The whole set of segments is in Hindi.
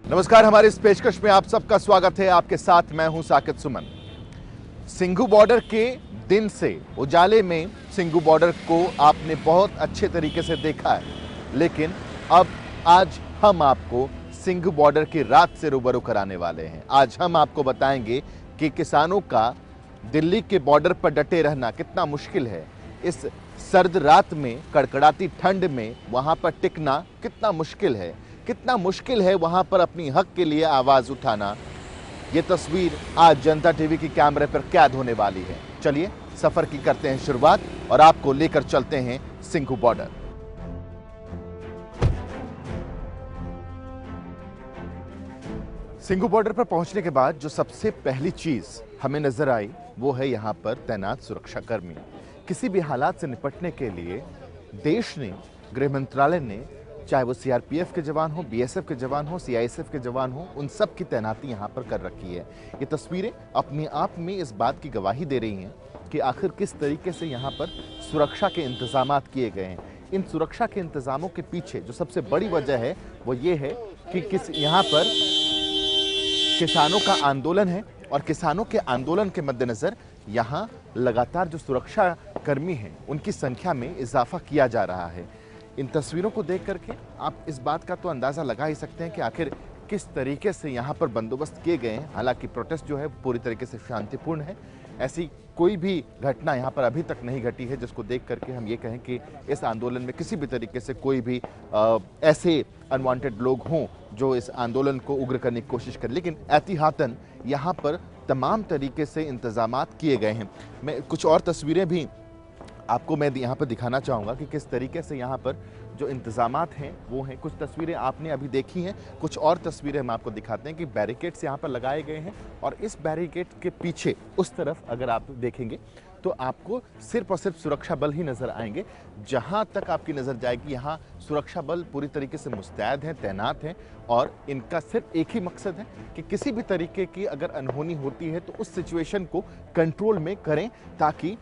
नमस्कार, हमारे इस पेशकश में आप सबका स्वागत है। आपके साथ मैं हूं साकिब सुमन। सिंघू बॉर्डर के दिन से उजाले में सिंघू बॉर्डर को आपने बहुत अच्छे तरीके से देखा है, लेकिन अब आज हम आपको सिंघू बॉर्डर की रात से रूबरू कराने वाले हैं। आज हम आपको बताएंगे कि किसानों का दिल्ली के बॉर्डर पर डटे रहना कितना मुश्किल है। इस सर्द रात में, कड़कड़ाती ठंड में वहां पर टिकना कितना मुश्किल है, कितना मुश्किल है वहां पर अपनी हक के लिए आवाज उठाना। ये तस्वीर आज जनता टीवी की कैमरे पर कैद होने वाली है। चलिए सफर की करते हैं शुरुआत और आपको लेकर चलते हैं सिंघू बॉर्डर। सिंघू बॉर्डर पर पहुंचने के बाद जो सबसे पहली चीज हमें नजर आई वो है यहां पर तैनात सुरक्षाकर्मी। किसी भी हालात से निपटने के लिए देश ने, गृह मंत्रालय ने, चाहे वो सीआरपीएफ के जवान हो, बीएसएफ के जवान हो, सीआईएसएफ के जवान हो, उन सब की तैनाती यहाँ पर कर रखी है। ये तस्वीरें अपने आप में इस बात की गवाही दे रही हैं कि आखिर किस तरीके से यहाँ पर सुरक्षा के इंतजामात किए गए हैं। इन सुरक्षा के इंतजामों के पीछे जो सबसे बड़ी वजह है वो ये है कि यहाँ पर किसानों का आंदोलन है और किसानों के आंदोलन के मद्देनजर यहाँ लगातार जो सुरक्षा कर्मी हैं उनकी संख्या में इजाफा किया जा रहा है। इन तस्वीरों को देख करके आप इस बात का तो अंदाजा लगा ही सकते हैं कि आखिर किस तरीके से यहाँ पर बंदोबस्त किए गए हैं। हालांकि प्रोटेस्ट जो है पूरी तरीके से शांतिपूर्ण है। ऐसी कोई भी घटना यहाँ पर अभी तक नहीं घटी है जिसको देख करके हम ये कहें कि इस आंदोलन में किसी भी तरीके से कोई भी ऐसे अनवांटेड लोग हों जो इस आंदोलन को उग्र करने की कोशिश करें। लेकिन एहतियातन यहाँ पर तमाम तरीके से इंतजामात किए गए हैं। मैं कुछ और तस्वीरें भी आपको मैं यहाँ पर दिखाना चाहूँगा कि किस तरीके से यहाँ पर जो इंतजामात हैं वो हैं। कुछ तस्वीरें आपने अभी देखी हैं, कुछ और तस्वीरें हम आपको दिखाते हैं कि बैरिकेड्स यहाँ पर लगाए गए हैं और इस बैरिकेड के पीछे उस तरफ अगर आप देखेंगे तो आपको सिर्फ और सिर्फ सुरक्षा बल ही नजर आएंगे। जहाँ तक आपकी नज़र जाएगी यहाँ सुरक्षा बल पूरी तरीके से मुस्तैद हैं, तैनात हैं और इनका सिर्फ एक ही मकसद है कि किसी भी तरीके की अगर अनहोनी होती है तो उस सिचुएशन को कंट्रोल में करें ताकि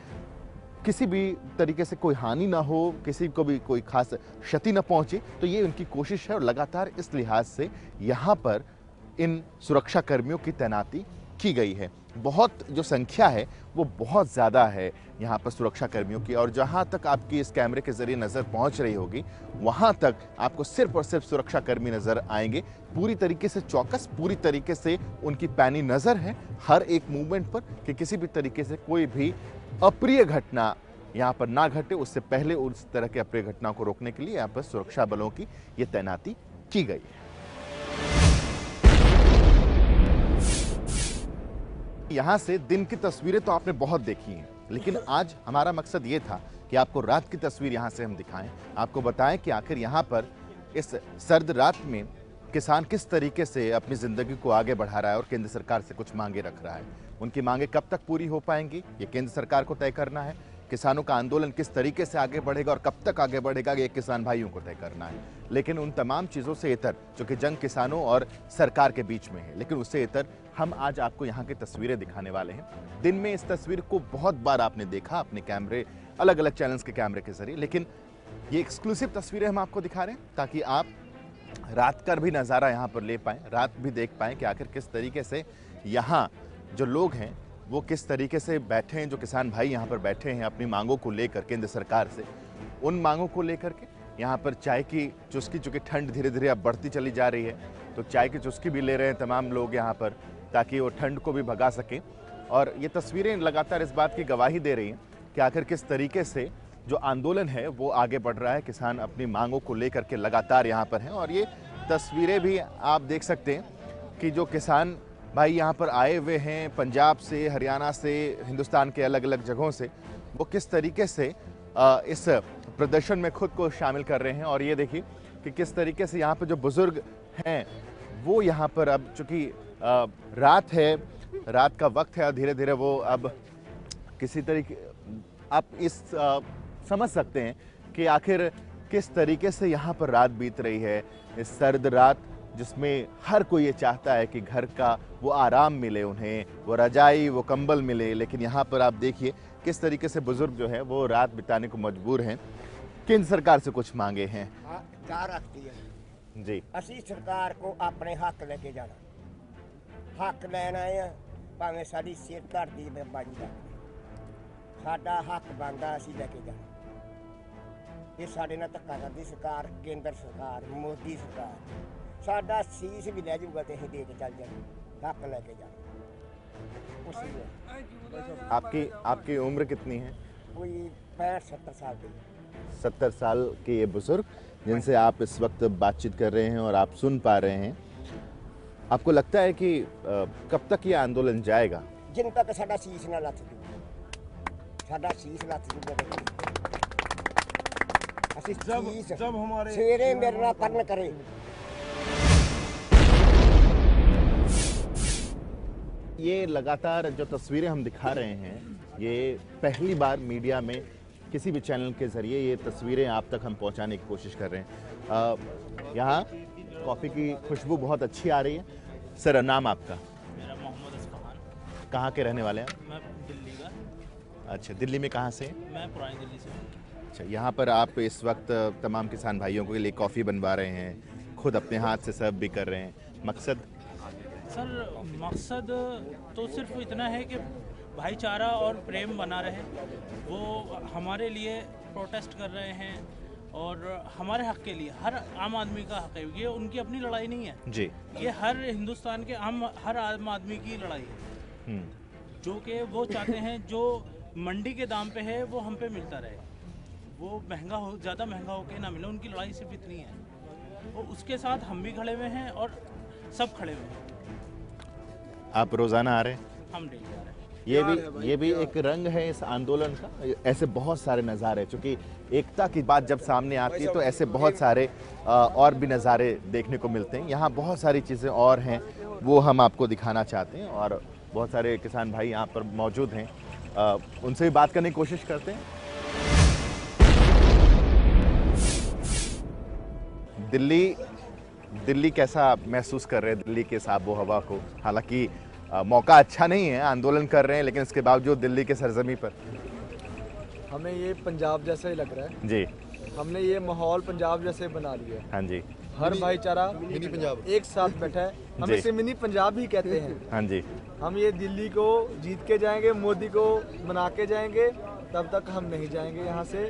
किसी भी तरीके से कोई हानि ना हो, किसी को भी कोई खास क्षति ना पहुंचे। तो ये उनकी कोशिश है और लगातार इस लिहाज से यहाँ पर इन सुरक्षा कर्मियों की तैनाती की गई है। बहुत जो संख्या है वो बहुत ज़्यादा है यहाँ पर सुरक्षा कर्मियों की और जहाँ तक आपकी इस कैमरे के जरिए नज़र पहुँच रही होगी वहाँ तक आपको सिर्फ और सिर्फ सुरक्षा कर्मी नज़र आएंगे। पूरी तरीके से चौकस, पूरी तरीके से उनकी पैनी नज़र है हर एक मूवमेंट पर कि किसी भी तरीके से कोई भी अप्रिय घटना यहाँ पर ना घटे। उससे पहले उस तरह के अप्रिय घटना को रोकने के लिए यहाँ पर सुरक्षा बलों की ये तैनाती की गई है। यहाँ से दिन की तस्वीरें तो आपने बहुत देखी हैं, लेकिन आज हमारा मकसद ये था कि आपको रात की तस्वीर यहाँ से हम दिखाएं, आपको बताएं कि आखिर यहाँ पर इस सर्द रात में किसान किस तरीके से अपनी जिंदगी को आगे बढ़ा रहा है और केंद्र सरकार से कुछ मांगे रख रहा है। उनकी मांगे कब तक पूरी हो पाएंगी ये केंद्र सरकार को तय करना है। किसानों का आंदोलन किस तरीके से आगे बढ़ेगा और कब तक आगे बढ़ेगा ये किसान भाइयों को तय करना है। लेकिन उन तमाम चीज़ों से इतर, जो कि जंग किसानों और सरकार के बीच में है, लेकिन उससे इतर हम आज आपको यहाँ की तस्वीरें दिखाने वाले हैं। दिन में इस तस्वीर को बहुत बार आपने देखा अपने कैमरे, अलग अलग चैनल्स के कैमरे के जरिए, लेकिन ये एक्सक्लूसिव तस्वीरें हम आपको दिखा रहे हैं ताकि आप रात का भी नज़ारा यहाँ पर ले पाएँ, रात भी देख पाएँ कि आखिर किस तरीके से यहाँ जो लोग हैं वो किस तरीके से बैठे हैं। जो किसान भाई यहाँ पर बैठे हैं अपनी मांगों को लेकर केंद्र सरकार से, उन मांगों को लेकर के यहाँ पर चाय की चुस्की, चूँकि ठंड धीरे धीरे अब बढ़ती चली जा रही है तो चाय की चुस्की भी ले रहे हैं तमाम लोग यहाँ पर ताकि वो ठंड को भी भगा सकें। और ये तस्वीरें लगातार इस बात की गवाही दे रही हैं कि आखिर किस तरीके से जो आंदोलन है वो आगे बढ़ रहा है। किसान अपनी मांगों को लेकर के लगातार यहाँ पर हैं और ये तस्वीरें भी आप देख सकते हैं कि जो किसान भाई यहाँ पर आए हुए हैं पंजाब से, हरियाणा से, हिंदुस्तान के अलग अलग जगहों से, वो किस तरीके से इस प्रदर्शन में खुद को शामिल कर रहे हैं। और ये देखिए कि किस तरीके से यहाँ पर जो बुजुर्ग हैं वो यहाँ पर अब चूँकि रात है, रात का वक्त है, धीरे धीरे वो अब किसी तरीके आप इस समझ सकते हैं कि आखिर किस तरीके से यहाँ पर रात बीत रही है। इस सर्द रात जिसमें हर कोई ये चाहता है कि घर का वो आराम मिले, उन्हें वो रजाई, वो कंबल मिले, लेकिन यहाँ पर आप देखिए किस तरीके से बुजुर्ग जो है वो रात बिताने को मजबूर हैं। केंद्र सरकार से कुछ मांगे हैं। जी ਅਸੀਂ ਸਰਕਾਰ ਕੋ ਆਪਣੇ ਹੱਕ ਲੈ ਕੇ ਜਾਣਾ, ਹੱਕ ਲੈਣ ਆਏ ਆ, ਭਾਵੇਂ ਸਾਡੀ ਸਿਰ ਧੜ ਦੀ ਬਾਜੀ ਦਾ ਸਾਡਾ ਹੱਕ ਬਣਦਾ, ਅਸੀਂ ਲੈ ਕੇ ਜਾਣਾ। ਇਹ ਸਾਡੇ ਨਾਲ ਧੱਕਾ ਕਰਦੀ ਸਰਕਾਰ, ਕੇਂਦਰ ਸਰਕਾਰ, ਮੋਦੀ ਸਰਕਾਰ। ਸਾਡਾ ਸੀਸ ਵੀ ਲੈ ਜਾਊਗਾ ਤੇ ਅਸੀਂ ਦੇ ਕੇ ਚੱਲ ਜਾਣਾ, ਹੱਕ ਲੈ ਕੇ ਜਾਣਾ। आपकी आपकी उम्र कितनी है? कोई 65-70 साल की। 70 साल के ये बुजुर्ग जिनसे आप इस वक्त बातचीत कर रहे हैं और आप सुन पा रहे हैं, आपको लगता है कि कब तक ये आंदोलन जाएगा? जिन तक साडा शीश ना लथ जूगा, साडा शीश लथ जूगा। ਅਸੀਂ जब हमारे शेरे मेरे नाल करन करे। ये लगातार जो तस्वीरें हम दिखा रहे हैं, ये पहली बार मीडिया में किसी भी चैनल के ज़रिए ये तस्वीरें आप तक हम पहुंचाने की कोशिश कर रहे हैं। यहाँ कॉफ़ी की खुशबू बहुत अच्छी आ रही है। सर, नाम आपका? मेरा मोहम्मद अस्फहान। कहाँ के रहने वाले हैं? मैं दिल्ली का। अच्छा, दिल्ली में कहाँ से? मैं पुरानी दिल्ली से हूँ। अच्छा, यहाँ पर आप इस वक्त तमाम किसान भाइयों के लिए कॉफ़ी बनवा रहे हैं, खुद अपने हाथ से सर्व भी कर रहे हैं, मकसद? सर, मकसद तो सिर्फ इतना है कि भाईचारा और प्रेम बना रहे। वो हमारे लिए प्रोटेस्ट कर रहे हैं और हमारे हक के लिए, हर आम आदमी का हक है। ये उनकी अपनी लड़ाई नहीं है जी, ये हर हिंदुस्तान के हर आम आदमी की लड़ाई है, जो कि वो चाहते हैं जो मंडी के दाम पे है वो हम पे मिलता रहे, वो ज़्यादा महंगा होके ना मिले। उनकी लड़ाई सिर्फ इतनी है, वो उसके साथ हम भी खड़े हुए हैं और सब खड़े हुए हैं। आप रोज़ाना आ रहे हैं? हम डेली आ रहे हैं। ये भी एक रंग है इस आंदोलन का। ऐसे बहुत सारे नज़ारे, चूँकि एकता की बात जब सामने आती है तो ऐसे बहुत सारे और भी नज़ारे देखने को मिलते हैं। यहाँ बहुत सारी चीज़ें और हैं, वो हम आपको दिखाना चाहते हैं और बहुत सारे किसान भाई यहाँ पर मौजूद हैं, उनसे भी बात करने की कोशिश करते हैं। दिल्ली कैसा महसूस कर रहे हैं, दिल्ली के इस आबो हवा को? हालांकि मौका अच्छा नहीं है, आंदोलन कर रहे हैं, लेकिन इसके बावजूद दिल्ली के सरजमी पर हमें ये पंजाब जैसा ही लग रहा है जी। हमने ये माहौल पंजाब जैसे बना लिया है। हाँ जी, हर भाईचारा मिनी पंजाब एक साथ बैठा है। हम जी। इसे मिनी पंजाब ही कहते हैं। हाँ जी, हम ये दिल्ली को जीत के जाएंगे, मोदी को मना के जाएंगे, तब तक हम नहीं जाएंगे यहाँ से।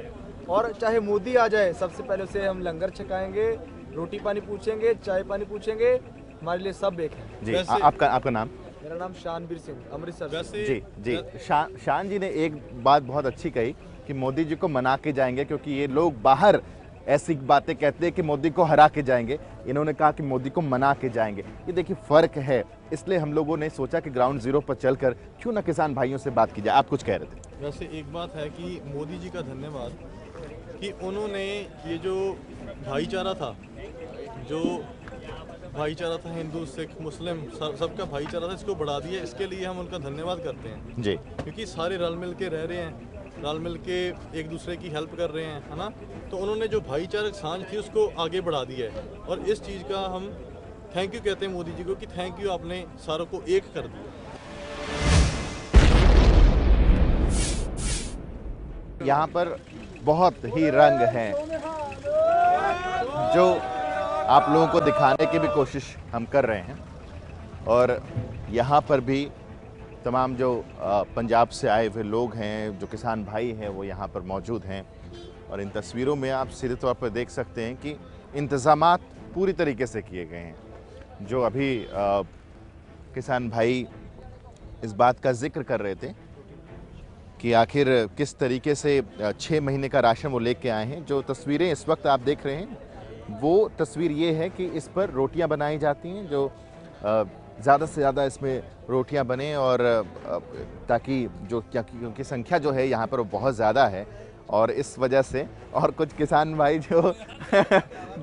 और चाहे मोदी आ जाए, सबसे पहले उसे हम लंगर छकाएंगे, रोटी पानी पूछेंगे, चाय पानी पूछेंगे, हमारे लिए सब एक है जी। आपका नाम? मेरा नाम शानवीर सिंह, अमृतसर से। जी जी। शान जी ने एक बात बहुत अच्छी कही कि मोदी जी को मना के जाएंगे, क्योंकि ये लोग बाहर ऐसी बातें कहते हैं कि मोदी को हरा के जाएंगे, इन्होंने कहा कि मोदी को मना के जाएंगे। ये देखिए फ़र्क है, इसलिए हम लोगों ने सोचा कि ग्राउंड ज़ीरो पर चलकर क्यों ना किसान भाइयों से बात की जाए। आप कुछ कह रहे थे? वैसे एक बात है कि मोदी जी का धन्यवाद कि उन्होंने ये जो भाईचारा था, हिंदू सिख मुस्लिम सबका भाईचारा था, इसको बढ़ा दिया। इसके लिए हम उनका धन्यवाद करते हैं जी, क्योंकि सारे रल मिल के रह रहे हैं, रल मिल के एक दूसरे की हेल्प कर रहे हैं, है ना। तो उन्होंने जो भाईचारक सांझ थी उसको आगे बढ़ा दिया है और इस चीज़ का हम थैंक यू कहते हैं मोदी जी को कि थैंक यू, आपने सारों को एक कर दिया। यहाँ पर बहुत ही रंग हैं जो आप लोगों को दिखाने की भी कोशिश हम कर रहे हैं। और यहाँ पर भी तमाम जो पंजाब से आए हुए लोग हैं, जो किसान भाई हैं, वो यहाँ पर मौजूद हैं। और इन तस्वीरों में आप सीधे तौर पर देख सकते हैं कि इंतज़ामात पूरी तरीके से किए गए हैं। जो अभी किसान भाई इस बात का जिक्र कर रहे थे कि आखिर किस तरीके से 6 महीने का राशन वो लेके आए हैं। जो तस्वीरें इस वक्त आप देख रहे हैं, वो तस्वीर ये है कि इस पर रोटियां बनाई जाती हैं, जो ज़्यादा से ज़्यादा इसमें रोटियां बने, और ताकि जो क्योंकि संख्या जो है यहाँ पर वो बहुत ज़्यादा है, और इस वजह से। और कुछ किसान भाई जो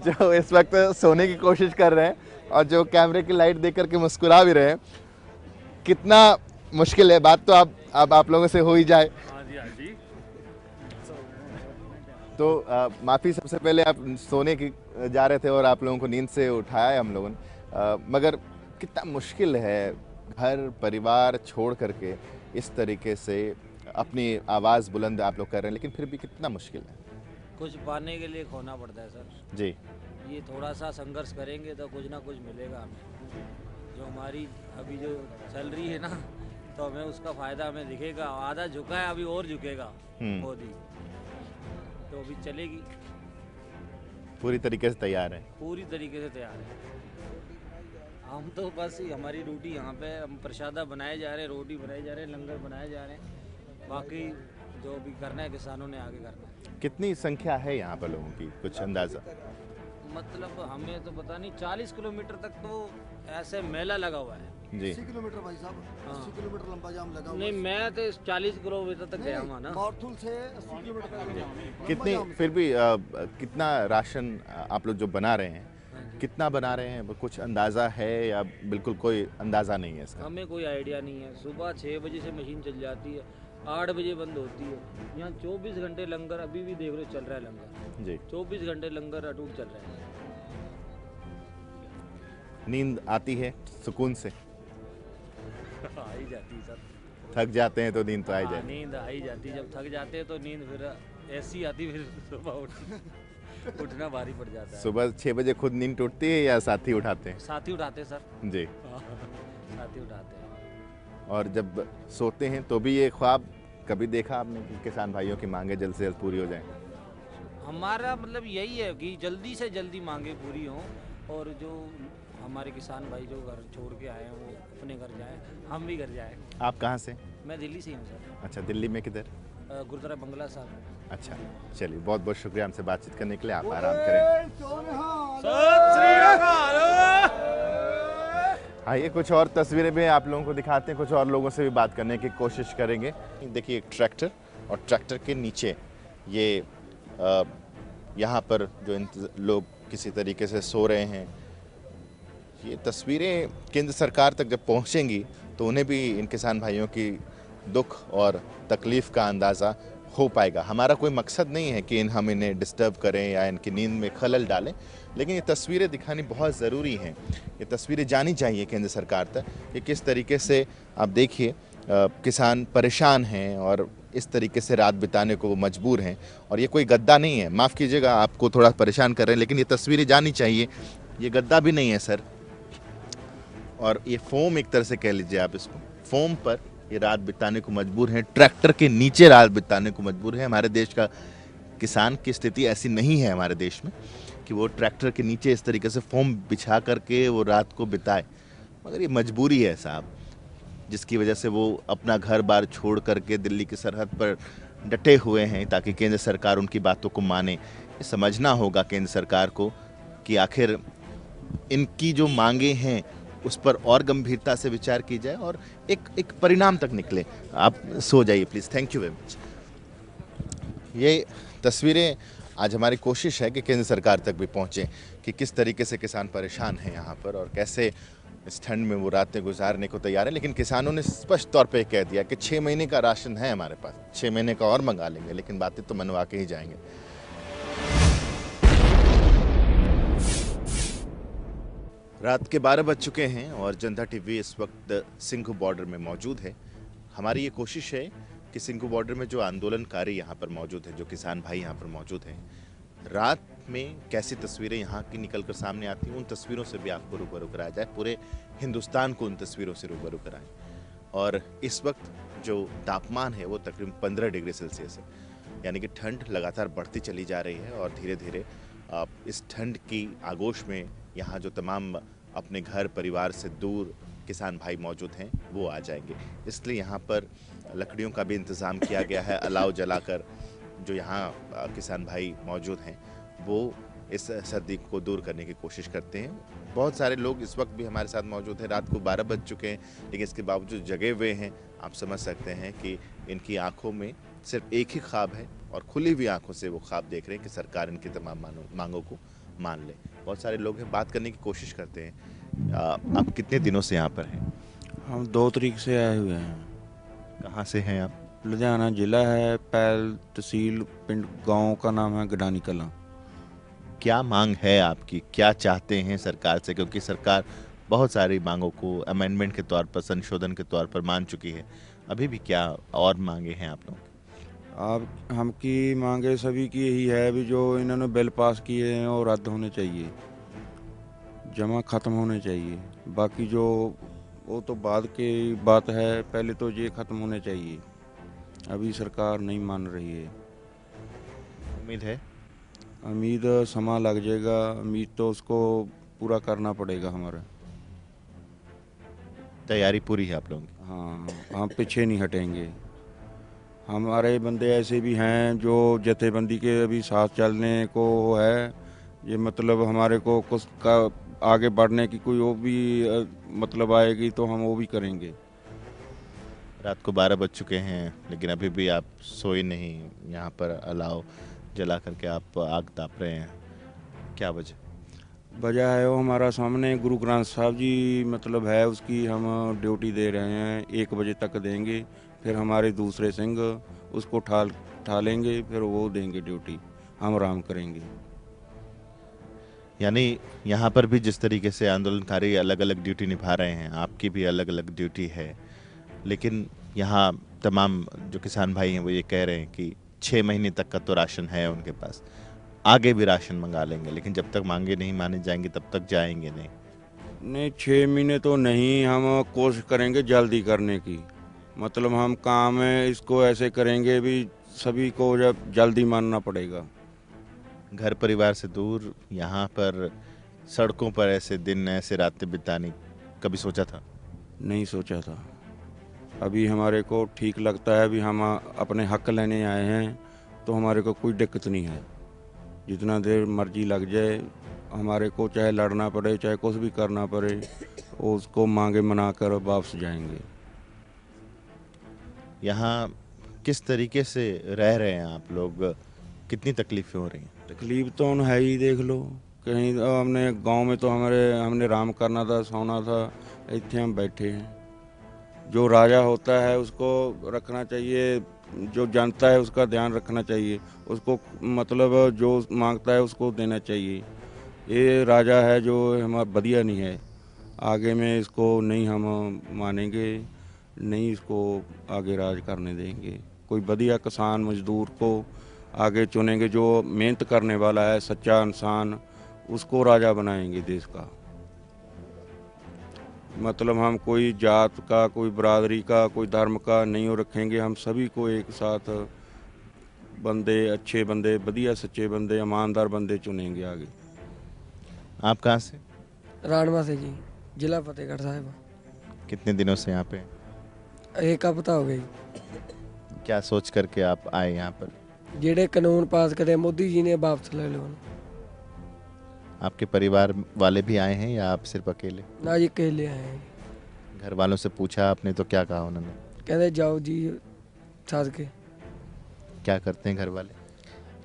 जो इस वक्त सोने की कोशिश कर रहे हैं और जो कैमरे की लाइट देख करके मुस्कुरा भी रहे हैं। कितना मुश्किल है, बात तो अब आप लोगों से हो ही जाए। तो माफ़ी, सबसे पहले आप सोने की जा रहे थे और आप लोगों को नींद से उठाया है हम लोगों ने, मगर कितना मुश्किल है घर परिवार छोड़ करके इस तरीके से अपनी आवाज़ बुलंद आप लोग कर रहे हैं, लेकिन फिर भी कितना मुश्किल है। कुछ पाने के लिए खोना पड़ता है सर जी। ये थोड़ा सा संघर्ष करेंगे तो कुछ ना कुछ मिलेगा हमें। जो हमारी अभी जो चल रही है ना, तो हमें उसका फ़ायदा हमें दिखेगा। आधा झुका है, अभी और झुकेगा मोदी, तो अभी चलेगी। पूरी तरीके से तैयार है? पूरी तरीके से तैयार है। हम तो बस हमारी ड्यूटी यहाँ पे, हम प्रसादा बनाए जा रहे हैं, रोटी बनाए जा रहे हैं, लंगर बनाए जा रहे हैं। बाकी जो भी करना है किसानों ने आगे करना है। कितनी संख्या है यहाँ पर लोगों की, कुछ अंदाजा? मतलब हमें तो पता नहीं, 40 किलोमीटर तक तो ऐसे मेला लगा हुआ है। जी 80 किलोमीटर भाई साहब, 80 किलोमीटर लंबा जाम लगा हुआ नहीं, मैं तो 40 किलोमीटर तक गया हूँ ना। मारथुल से 80 किलोमीटर का लंबा जाम कितनी है। फिर भी कितना राशन आप लोग जो बना रहे हैं, कितना बना रहे हैं, कुछ अंदाज़ा है या बिल्कुल कोई अंदाज़ा नहीं है इसका? हमें कोई आइडिया नहीं है। सुबह 6 बजे से मशीन चल जाती है, 8 बजे बंद होती है। यहाँ 24 घंटे लंगर, अभी भी देख लो चल रहा है लंगर। जी 24 घंटे लंगर अटूट चल रहा है। नींद आती है सुकून से? आ ही जाती है सर। थक जाते हैं तो नींद तो आ ही हाँ, जाती नींद आ ही जाती है। जब थक जाते हैं तो नींद फिर ऐसी आती, फिर सुबह उठना भारी पड़ जाता है। है। सुबह 6 बजे खुद नींद टूटती है या साथी उठाते हैं? साथी उठाते हैं सर। जी। साथी उठाते हैं। और जब सोते हैं तो भी ये ख्वाब कभी देखा आपने कि किसान भाइयों की मांगे जल्द से जल्द पूरी हो जाएं? हमारा मतलब यही है कि जल्दी से जल्दी मांगे पूरी हों, और जो हमारे किसान भाई जो घर छोड़ के आए हैं वो अपने घर जाएं, हम भी घर जाएं। आप कहाँ से? मैं दिल्ली से ही हूँ सर। अच्छा, दिल्ली में किधर? गुरुद्वारा बंगला साहब। अच्छा, चलिए बहुत बहुत शुक्रिया हमसे बातचीत करने के लिए। आप आराम करें। आइए कुछ और तस्वीरें भी आप लोगों को दिखाते हैं, कुछ और लोगों से भी बात करने की कोशिश करेंगे। देखिए एक ट्रैक्टर, और ट्रैक्टर के नीचे ये यहाँ पर जो लोग किसी तरीके से सो रहे हैं। ये तस्वीरें केंद्र सरकार तक जब पहुँचेंगी तो उन्हें भी इन किसान भाइयों की दुख और तकलीफ़ का अंदाज़ा हो पाएगा। हमारा कोई मकसद नहीं है कि हम इन्हें डिस्टर्ब करें या इनकी नींद में खलल डालें, लेकिन ये तस्वीरें दिखानी बहुत ज़रूरी हैं। ये तस्वीरें जानी चाहिए केंद्र सरकार तक कि किस तरीके से आप देखिए किसान परेशान हैं और इस तरीके से रात बिताने को वो मजबूर हैं। और ये कोई गद्दा नहीं है, माफ़ कीजिएगा आपको थोड़ा परेशान कर रहे हैं, लेकिन ये तस्वीरें जानी चाहिए। ये गद्दा भी नहीं है सर, और ये फोम एक तरह से कह लीजिए आप इसको, फोम पर ये रात बिताने को मजबूर हैं, ट्रैक्टर के नीचे रात बिताने को मजबूर हैं। हमारे देश का किसान की स्थिति ऐसी नहीं है हमारे देश में कि वो ट्रैक्टर के नीचे इस तरीके से फोम बिछा करके वो रात को बिताए, मगर ये मजबूरी है साहब, जिसकी वजह से वो अपना घर बार छोड़ करके दिल्ली की सरहद पर डटे हुए हैं ताकि केंद्र सरकार उनकी बातों को माने। ये समझना होगा केंद्र सरकार को कि आखिर इनकी जो मांगे हैं उस पर और गंभीरता से विचार की जाए और एक परिणाम तक निकले। आप सो जाइए please, thank you very much. ये तस्वीरें आज हमारी कोशिश है कि केंद्र सरकार तक भी पहुँचे कि किस तरीके से किसान परेशान हैं यहाँ पर और कैसे इस ठंड में वो रातें गुजारने को तैयार है। लेकिन किसानों ने स्पष्ट तौर पे कह दिया कि 6 महीने का राशन है हमारे पास, 6 महीने का और मंगा लेंगे, लेकिन बातें तो मनवा के ही जाएंगे। रात के 12 बज चुके हैं और जनता टीवी इस वक्त सिंघू बॉर्डर में मौजूद है। हमारी ये कोशिश है कि सिंघू बॉर्डर में जो आंदोलनकारी यहाँ पर मौजूद है, जो किसान भाई यहाँ पर मौजूद हैं, रात में कैसी तस्वीरें यहाँ की निकल कर सामने आती हैं, उन तस्वीरों से भी आपको रूबरू कराया जाए, पूरे हिंदुस्तान को उन तस्वीरों से रूबरू कराएं। और इस वक्त जो तापमान है वो तकरीबन 15 डिग्री सेल्सियस है, यानी कि ठंड लगातार बढ़ती चली जा रही है और धीरे धीरे इस ठंड की आगोश में यहाँ जो तमाम अपने घर परिवार से दूर किसान भाई मौजूद हैं वो आ जाएंगे। इसलिए यहाँ पर लकड़ियों का भी इंतज़ाम किया गया है। अलाव जलाकर जो यहाँ किसान भाई मौजूद हैं वो इस सर्दी को दूर करने की कोशिश करते हैं। बहुत सारे लोग इस वक्त भी हमारे साथ मौजूद हैं। रात को 12 बज चुके हैं, लेकिन इसके बावजूद जगे हुए हैं। आप समझ सकते हैं कि इनकी आंखों में सिर्फ एक ही ख्वाब है और खुली हुई आंखों से वो ख्वाब देख रहे हैं कि सरकार इनकी तमाम मांगों को मान ले। बहुत सारे लोग हैं, बात करने की कोशिश करते हैं। आप कितने दिनों से यहाँ पर हैं? हम 2 तारीख से आए हुए हैं। कहाँ से हैं आप? लुधियाना जिला है, पैल तहसील, पिंड गांव का नाम है गडानी कलां। क्या मांग है आपकी, क्या चाहते हैं सरकार से? क्योंकि सरकार बहुत सारी मांगों को अमेंडमेंट के तौर पर, संशोधन के तौर पर मान चुकी है। अभी भी क्या और मांगे हैं आप लोगों की? आप हम की मांगे सभी की यही है भी जो इन्होंने बिल पास किए हैं वो रद्द होने चाहिए, जमा ख़त्म होने चाहिए। बाकी जो वो तो बाद की बात है, पहले तो ये ख़त्म होने चाहिए। अभी सरकार नहीं मान रही है। उम्मीद है? उम्मीद समय लग जाएगा, उम्मीद तो उसको पूरा करना पड़ेगा हमारा। तैयारी पूरी है आप लोगों की? हाँ, हम पीछे नहीं हटेंगे। हमारे बंदे ऐसे भी हैं जो जथेबंदी के अभी साथ चलने को है, ये मतलब हमारे को कुछ का आगे बढ़ने की कोई वो भी मतलब आएगी तो हम वो भी करेंगे। रात को 12 बज चुके हैं लेकिन अभी भी आप सोए नहीं, यहाँ पर अलाव जला करके आप आग ताप रहे हैं, क्या वजह है वो हमारा सामने गुरु ग्रंथ साहब जी मतलब है, उसकी हम ड्यूटी दे रहे हैं, 1 बजे तक देंगे। फिर हमारे दूसरे सिंह उसको ठालेंगे, फिर वो देंगे ड्यूटी, हम आराम करेंगे। यानी यहाँ पर भी जिस तरीके से आंदोलनकारी अलग अलग ड्यूटी निभा रहे हैं, आपकी भी अलग अलग ड्यूटी है, लेकिन यहाँ तमाम जो किसान भाई हैं वो ये कह रहे हैं कि 6 महीने तक का तो राशन है उनके पास, आगे भी राशन मंगा लेंगे, लेकिन जब तक मांगे नहीं माने जाएंगे तब तक जाएंगे नहीं। 6 महीने तो नहीं, हम कोशिश करेंगे जल्दी करने की। मतलब हम काम है इसको ऐसे करेंगे भी सभी को जब जल्दी मानना पड़ेगा। घर परिवार से दूर यहाँ पर सड़कों पर ऐसे दिन ऐसे रातें बितानी कभी सोचा था? नहीं सोचा था। अभी हमारे को ठीक लगता है, अभी हम अपने हक लेने आए हैं तो हमारे को कोई दिक्कत नहीं है। जितना देर मर्जी लग जाए हमारे को, चाहे लड़ना पड़े चाहे कुछ भी करना पड़े, उसको मांगे मना कर वापस जाएंगे। यहाँ किस तरीके से रह रहे हैं आप लोग, कितनी तकलीफें हो रही हैं? तकलीफ तो है ही, देख लो कहीं हमने गांव में तो हमने आराम करना था, सोना था, इतने हम बैठे हैं। जो राजा होता है उसको रखना चाहिए, जो जानता है उसका ध्यान रखना चाहिए, उसको मतलब जो मांगता है उसको देना चाहिए। ये राजा है जो हमारा बढ़िया नहीं है, आगे में इसको नहीं हम मानेंगे, नहीं इसको आगे राज करने देंगे। कोई बढ़िया किसान मजदूर को आगे चुनेंगे, जो मेहनत करने वाला है, सच्चा इंसान, उसको राजा बनाएंगे देश का। मतलब हम कोई जात का, कोई बरादरी का, कोई धर्म का नहीं रखेंगे, हम सभी को एक साथ बंदे, अच्छे बंदे, बढ़िया सच्चे बंदे, ईमानदार बंदे चुनेंगे आगे। आप कहाँ से? राणवा से जी, जिला फतेहगढ़ साहिब। कितने दिनों से यहाँ पे? एक हफ्ता हो गई। क्या सोच करके आप आए यहाँ पर? जेड़े कानून पास करे मोदी जी ने वापस ले लो। आपके परिवार वाले भी आए हैं या आप सिर्फ अकेले? ना जी अकेले आए हैं। घर वालों से पूछा आपने तो क्या कहा उन्होंने? कहते जाओ जी साथ के। क्या करते हैं घर वाले?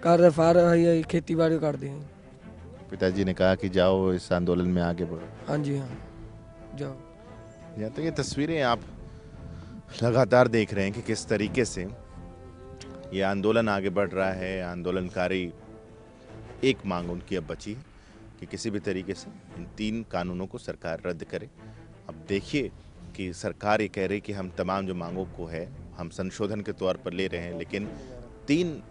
कर फार खेती बाड़ी करते हैं। पिताजी ने कहा कि जाओ इस आंदोलन में आगे बढ़ो। हाँ जी हाँ, जाओ। या तो ये तस्वीरें आप लगातार देख रहे हैं कि किस तरीके से ये आंदोलन आगे बढ़ रहा है। आंदोलनकारी एक मांग उनकी अब बची है कि किसी भी तरीके से इन 3 कानूनों को सरकार रद्द करे। अब देखिए कि सरकार ये कह रही कि हम तमाम जो मांगों को है हम संशोधन के तौर पर ले रहे हैं, लेकिन 3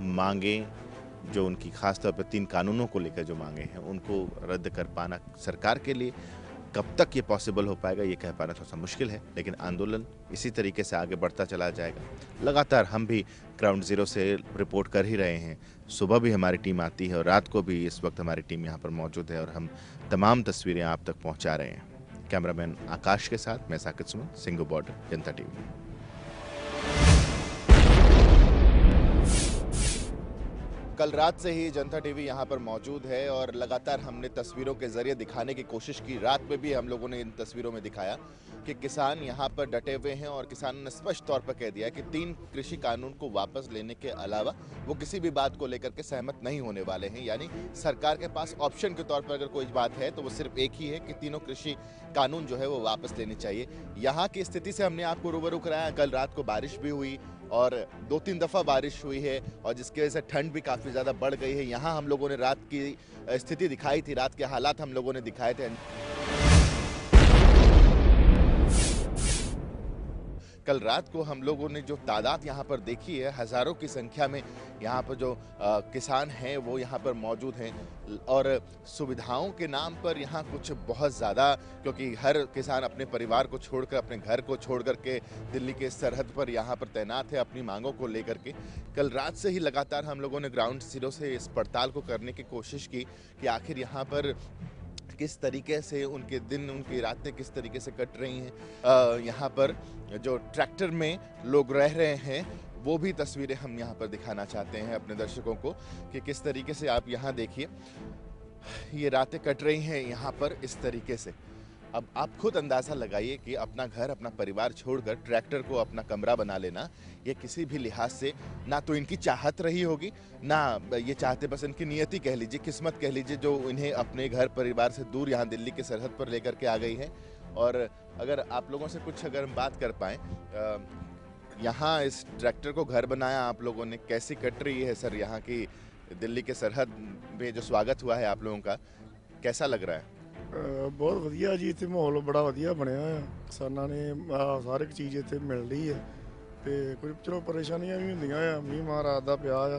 मांगें जो उनकी खास तौर पर 3 कानूनों को लेकर जो मांगे हैं उनको रद्द कर पाना सरकार के लिए कब तक ये पॉसिबल हो पाएगा ये कह पाना थोड़ा सा मुश्किल है, लेकिन आंदोलन इसी तरीके से आगे बढ़ता चला जाएगा। लगातार हम भी ग्राउंड ज़ीरो से रिपोर्ट कर ही रहे हैं। सुबह भी हमारी टीम आती है और रात को भी इस वक्त हमारी टीम यहाँ पर मौजूद है और हम तमाम तस्वीरें आप तक पहुँचा रहे हैं। कैमरामैन आकाश के साथ मैं साकिब सुमन, सिंगू बॉर्डर, जनता टीवी। कल रात से ही जनता टीवी यहाँ पर मौजूद है और लगातार हमने तस्वीरों के जरिए दिखाने की कोशिश की। रात में भी हम लोगों ने इन तस्वीरों में दिखाया कि किसान यहाँ पर डटे हुए हैं और किसानों ने स्पष्ट तौर पर कह दिया कि 3 कृषि कानून को वापस लेने के अलावा वो किसी भी बात को लेकर के सहमत नहीं होने वाले हैं। यानी सरकार के पास ऑप्शन के तौर पर अगर कोई बात है तो वो सिर्फ एक ही है कि तीनों कृषि कानून जो है वो वापस लेने चाहिए। यहाँ की स्थिति से हमने आपको रूबरू कराया। कल रात को बारिश भी हुई और 2-3 दफ़ा बारिश हुई है और जिसकी वजह से ठंड भी काफ़ी ज़्यादा बढ़ गई है। यहाँ हम लोगों ने रात की स्थिति दिखाई थी, रात के हालात हम लोगों ने दिखाए थे। कल रात को हम लोगों ने जो तादाद यहाँ पर देखी है, हज़ारों की संख्या में यहाँ पर जो किसान हैं वो यहाँ पर मौजूद हैं और सुविधाओं के नाम पर यहाँ कुछ बहुत ज़्यादा, क्योंकि हर किसान अपने परिवार को छोड़कर, अपने घर को छोड़ कर के दिल्ली के सरहद पर यहाँ पर तैनात है अपनी मांगों को लेकर के। कल रात से ही लगातार हम लोगों ने ग्राउंड जीरो से इस पड़ताल को करने की कोशिश की कि आखिर यहाँ पर किस तरीके से उनके दिन, उनकी रातें किस तरीके से कट रही हैं। यहाँ पर जो ट्रैक्टर में लोग रह रहे हैं वो भी तस्वीरें हम यहाँ पर दिखाना चाहते हैं अपने दर्शकों को कि किस तरीके से आप यहाँ देखिए ये रातें कट रही हैं यहाँ पर इस तरीके से। अब आप खुद अंदाज़ा लगाइए कि अपना घर, अपना परिवार छोड़कर ट्रैक्टर को अपना कमरा बना लेना, ये किसी भी लिहाज से ना तो इनकी चाहत रही होगी, ना ये चाहते, बस इनकी नियति कह लीजिए, किस्मत कह लीजिए, जो इन्हें अपने घर परिवार से दूर यहाँ दिल्ली के सरहद पर लेकर के आ गई है। और अगर आप लोगों से कुछ अगर हम बात कर पाएँ, यहाँ इस ट्रैक्टर को घर बनाया आप लोगों ने, कैसी कट रही है सर यहाँ की दिल्ली के सरहद में जो स्वागत हुआ है आप लोगों का, कैसा लग रहा है? बहुत ਵਧੀਆ ਜੀ, ਇੱਥੇ ਮਾਹੌਲ ਬੜਾ ਵਧੀਆ ਬਣਿਆ ਆ। ਕਿਸਾਨਾਂ ਨੇ ਹਰ ਇੱਕ ਚੀਜ਼ ਇੱਥੇ ਮਿਲ ਰਹੀ ਹੈ ਤੇ ਕੋਈ ਚਲੋ ਪਰੇਸ਼ਾਨੀਆਂ ਵੀ ਹੁੰਦੀਆਂ ਆ, ਮੀਂਹ ਮਾਰ ਰਾਤ ਦਾ ਪਿਆ ਆ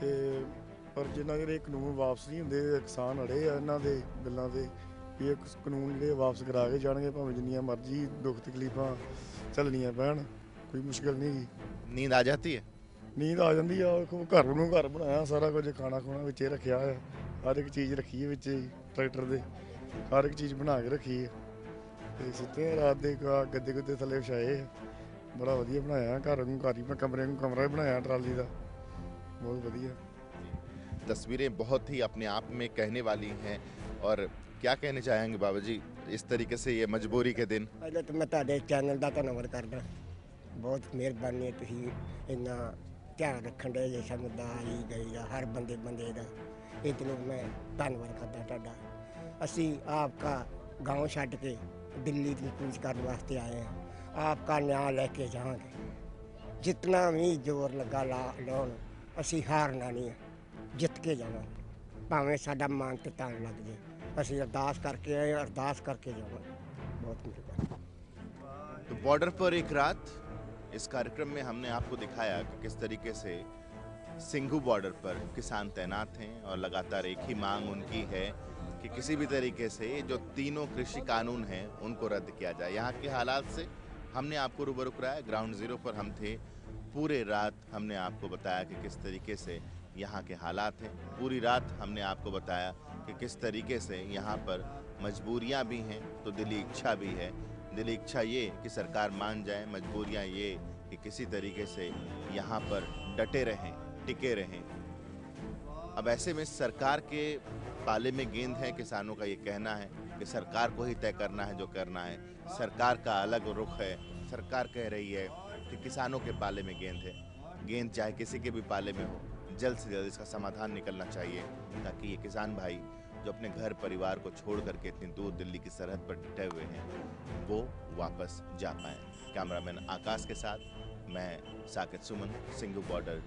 ਤੇ ਪਰ ਜਿੰਨਾ ਚਿਰ ਇਹ ਕਾਨੂੰਨ ਵਾਪਸ ਨਹੀਂ ਹੁੰਦੇ, ਕਿਸਾਨ ਅੜੇ ਆ ਇਹਨਾਂ ਦੇ ਬਿੱਲਾਂ ਦੇ ਵੀ ਇਹ ਕਾਨੂੰਨ ਜਿਹੜੇ ਵਾਪਸ ਕਰਾ ਕੇ ਜਾਣਗੇ, ਭਾਵੇਂ ਜਿੰਨੀਆਂ ਮਰਜ਼ੀ ਦੁੱਖ ਤਕਲੀਫਾਂ ਝੱਲਣੀਆਂ ਪੈਣ, ਕੋਈ ਮੁਸ਼ਕਲ ਨਹੀਂ ਜੀ। नींद आ जाती है? ਨੀਂਦ ਆ ਜਾਂਦੀ ਆ, ਘਰ ਨੂੰ ਘਰ ਬਣਾਇਆ, ਸਾਰਾ ਕੁਝ ਖਾਣਾ ਖੁਣਾ ਵਿੱਚੇ ਰੱਖਿਆ ਆ, ਹਰ ਇੱਕ ਚੀਜ਼ ਰੱਖੀ ਹੈ ਵਿੱਚੇ ਟਰੈਕਟਰ ਦੇ, ਹਰ ਇੱਕ ਚੀਜ਼ ਬਣਾ ਕੇ ਰੱਖੀ ਹੈ ਤੇ ਸੁੱਤੇ ਰਾਤ ਦੇ ਗੱਦੇ ਗੁੱਦੇ ਥੱਲੇ ਵਿਛਾਏ, ਬੜਾ ਵਧੀਆ ਬਣਾਇਆ ਘਰ ਨੂੰ, ਘਰ ਹੀ ਮੈਂ ਕਮਰੇ ਨੂੰ ਕਮਰਾ ਹੀ ਬਣਾਇਆ ਟਰਾਲੀ ਦਾ, बहुत बढ़िया। तस्वीरें बहुत ही अपने आप में कहने वाली हैं। और क्या कहने चाहेंगे बाबा जी इस तरीके से ये मजबूरी के दिन? ਪਹਿਲਾਂ ਤਾਂ ਮੈਂ ਤੁਹਾਡੇ ਚੈਨਲ ਦਾ ਧੰਨਵਾਦ ਕਰਦਾ, ਬਹੁਤ ਮਿਹਰਬਾਨੀ ਹੈ, ਤੁਸੀਂ ਇੰਨਾ ਧਿਆਨ ਰੱਖਣ ਦੇ ਜੇ ਸਮਝਦਾਰੀ ਗਈ ਆ ਹਰ ਬੰਦੇ ਦਾ, ਇਹਨੂੰ ਮੈਂ ਧੰਨਵਾਦ ਕਰਦਾ ਤੁਹਾਡਾ। ਅਸੀਂ आपका गांव ਛੱਡ ਕੇ ਦਿੱਲੀ ਦੀ ਕੂਚ ਕਰਨ ਵਾਸਤੇ ਆਏ ਹਾਂ, आपका न्याय लेके जाएंगे, जितना भी जोर लगा लाउन ਅਸੀਂ ਹਾਰਨਾ ਨਹੀਂ, ਜਿੱਤ ਕੇ ਜਾਵਾਂਗੇ, ਭਾਵੇਂ ਸਾਡਾ ਮਨ ਤੇ ਤਾਣ ਲੱਗ ਜੇ, ਅਸੀਂ ਅਰਦਾਸ ਕਰਕੇ ਆਏ, अरदास करके जावांगे। बहुत मेहरबानी। तो बॉर्डर पर एक रात, इस कार्यक्रम में हमने आपको दिखाया कि किस तरीके से सिंघू बॉर्डर पर किसान तैनात हैं और लगातार एक ही मांग उनकी है कि किसी भी तरीके से जो तीनों कृषि कानून हैं उनको रद्द किया जाए। यहाँ के हालात से हमने आपको रूबरू कराया, ग्राउंड जीरो पर हम थे, पूरे रात हमने आपको बताया कि किस तरीके से यहाँ के हालात हैं, पूरी रात हमने आपको बताया कि किस तरीके से यहाँ पर मजबूरियाँ भी हैं तो दिली इच्छा भी है। दिली इच्छा ये कि सरकार मान जाए, मजबूरियाँ ये कि किसी तरीके से यहाँ पर डटे रहें, टिके रहें। अब ऐसे में सरकार के पाले में गेंद है, किसानों का ये कहना है कि सरकार को ही तय करना है जो करना है। सरकार का अलग रुख है, सरकार कह रही है कि किसानों के पाले में गेंद है। गेंद चाहे किसी के भी पाले में हो, जल्द से जल्द इसका समाधान निकलना चाहिए ताकि ये किसान भाई जो अपने घर परिवार को छोड़ करके इतनी दूर दिल्ली की सरहद पर डटे हुए हैं वो वापस जा पाएँ। कैमरामैन आकाश के साथ मैं साकिब सुमन, सिंघू बॉर्डर।